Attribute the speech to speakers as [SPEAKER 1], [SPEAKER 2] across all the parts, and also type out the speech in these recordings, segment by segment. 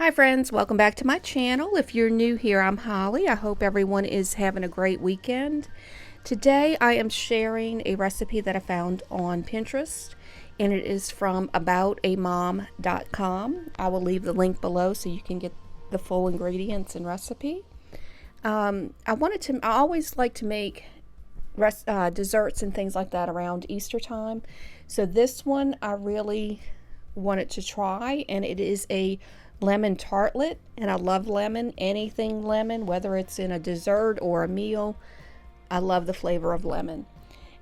[SPEAKER 1] Hi friends, welcome back to my channel. If you're new here, I'm Holly. I hope everyone is having a great weekend. Today I am sharing a recipe that I found on Pinterest, and it is from aboutamom.com. I will leave the link below so you can get the full ingredients and recipe. I always like to make desserts and things like that around Easter time. So this one I really wanted to try, and it is a lemon tartlet, and I love lemon, anything lemon, whether it's in a dessert or a meal. I love the flavor of lemon,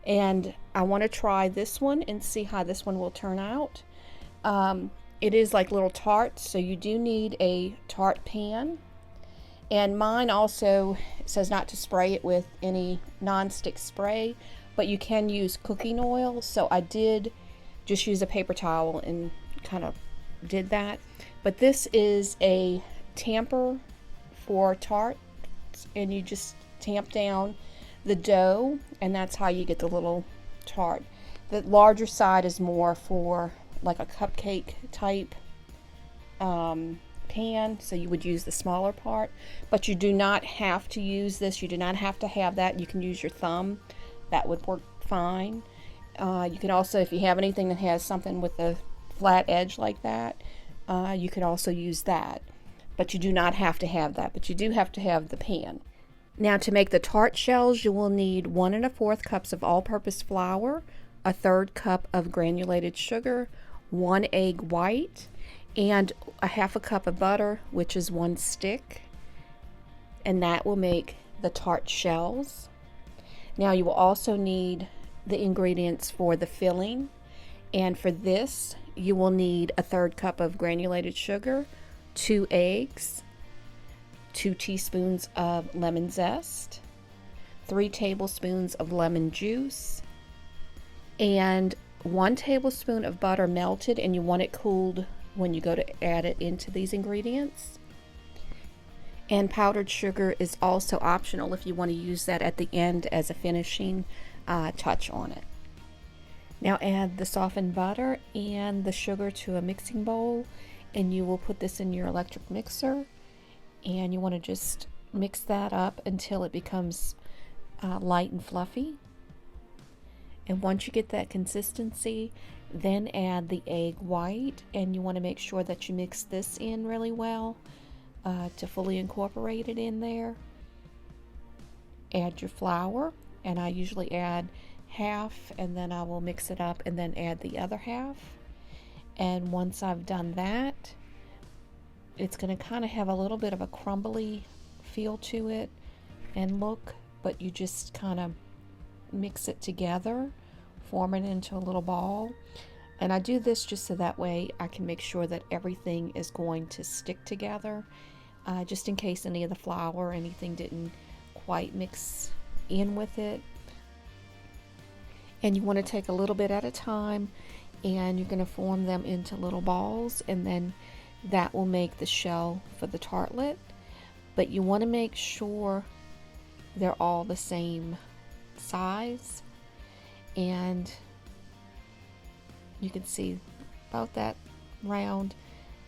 [SPEAKER 1] and I want to try this one and see how this one will turn out. It is like little tarts, so you do need a tart pan, and mine also says not to spray it with any non-stick spray, but you can use cooking oil, so I did just use a paper towel and kind of did that. But this is a tamper for tarts, and you just tamp down the dough, and that's how you get the little tart. The larger side is more for like a cupcake type pan, so you would use the smaller part, but you do not have to use this. You do not have to have that. You can use your thumb. That would work fine. You can also, if you have anything that has something with a flat edge like that, you could also use that, but you do not have to have that, but you do have to have the pan. Now, to make the tart shells, you will need 1 1/4 cups of all-purpose flour, a 1/3 cup of granulated sugar, 1 egg white, and a 1/2 cup of butter, which is 1 stick, and that will make the tart shells. Now, you will also need the ingredients for the filling, and for this you will need a 1/3 cup of granulated sugar, 2 eggs, 2 teaspoons of lemon zest, 3 tablespoons of lemon juice, and 1 tablespoon of butter melted, and you want it cooled when you go to add it into these ingredients. And powdered sugar is also optional if you want to use that at the end as a finishing touch on it. Now add the softened butter and the sugar to a mixing bowl, and you will put this in your electric mixer, and you want to just mix that up until it becomes light and fluffy. And once you get that consistency, then add the egg white, and you want to make sure that you mix this in really well to fully incorporate it in there. Add your flour, and I usually add half, and then I will mix it up and then add the other half. And once I've done that, it's going to kind of have a little bit of a crumbly feel to it and look, but you just kind of mix it together, form it into a little ball. And I do this just so that way I can make sure that everything is going to stick together, just in case any of the flour or anything didn't quite mix in with it. And you want to take a little bit at a time, and you're going to form them into little balls, and then that will make the shell for the tartlet. But you want to make sure they're all the same size, and you can see about that round.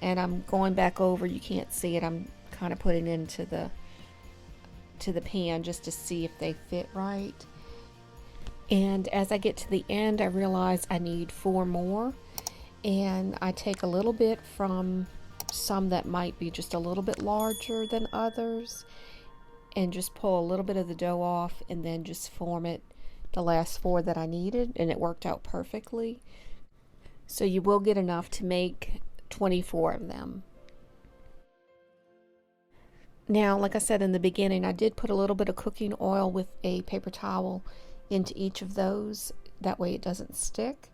[SPEAKER 1] And I'm going back over, you can't see it, I'm kind of putting it into the pan just to see if they fit right. And as I get to the end, I realize I need 4 more, and I take a little bit from some that might be just a little bit larger than others, and just pull a little bit of the dough off, and then just form it, the last 4 that I needed, and it worked out perfectly. So you will get enough to make 24 of them. Now, like I said in the beginning, I did put a little bit of cooking oil with a paper towel into each of those, that way it doesn't stick.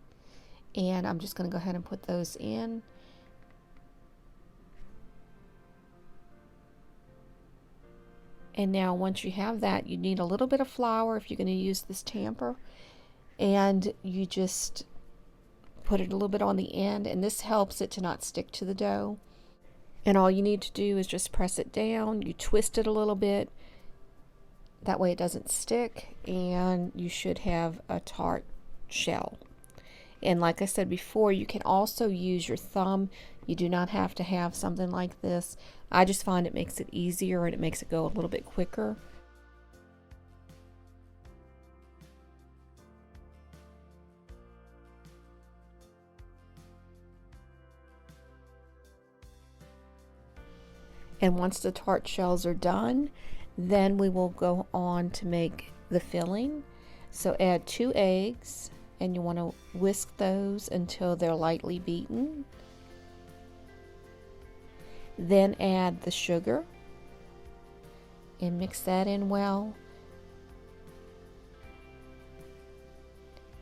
[SPEAKER 1] And I'm just going to go ahead and put those in. And now once you have that, you need a little bit of flour if you're going to use this tamper, and you just put it a little bit on the end, and this helps it to not stick to the dough. And all you need to do is just press it down, you twist it a little bit, that way it doesn't stick, and you should have a tart shell. And like I said before, you can also use your thumb. You do not have to have something like this. I just find it makes it easier and it makes it go a little bit quicker. And once the tart shells are done, then we will go on to make the filling. So add 2 eggs, and you want to whisk those until they're lightly beaten. Then add the sugar and mix that in well.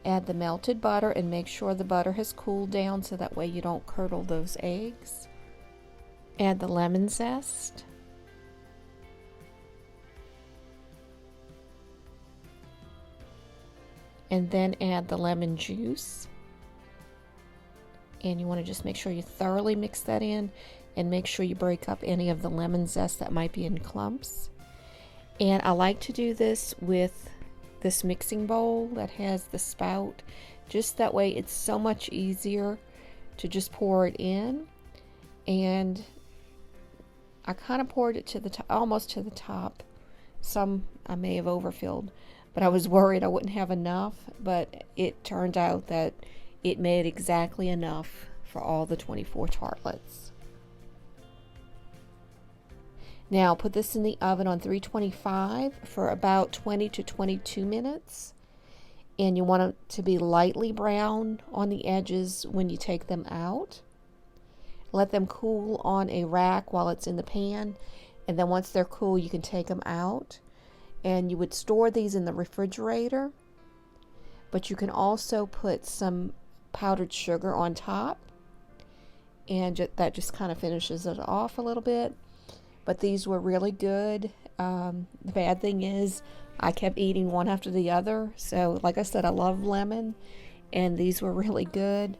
[SPEAKER 1] Add the melted butter and make sure the butter has cooled down so that way you don't curdle those eggs. Add the lemon zest. And then add the lemon juice. And you want to just make sure you thoroughly mix that in and make sure you break up any of the lemon zest that might be in clumps. And I like to do this with this mixing bowl that has the spout. Just that way it's so much easier to just pour it in. And I kind of poured it to the top, almost to the top. Some I may have overfilled, but I was worried I wouldn't have enough, but it turned out that it made exactly enough for all the 24 tartlets. Now put this in the oven on 325 for about 20 to 22 minutes. And you want it to be lightly brown on the edges when you take them out. Let them cool on a rack while it's in the pan, and then once they're cool you can take them out. And you would store these in the refrigerator, but you can also put some powdered sugar on top, and that just kind of finishes it off a little bit. But these were really good. The bad thing is I kept eating one after the other, so like I said, I love lemon, and these were really good.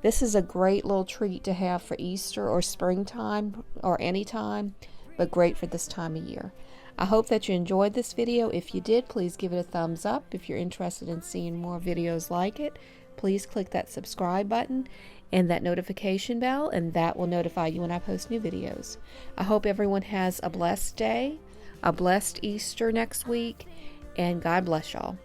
[SPEAKER 1] This is a great little treat to have for Easter or springtime or any time, but great for this time of year. I hope that you enjoyed this video. If you did, please give it a thumbs up. If you're interested in seeing more videos like it, please click that subscribe button and that notification bell, and that will notify you when I post new videos. I hope everyone has a blessed day, a blessed Easter next week, and God bless y'all.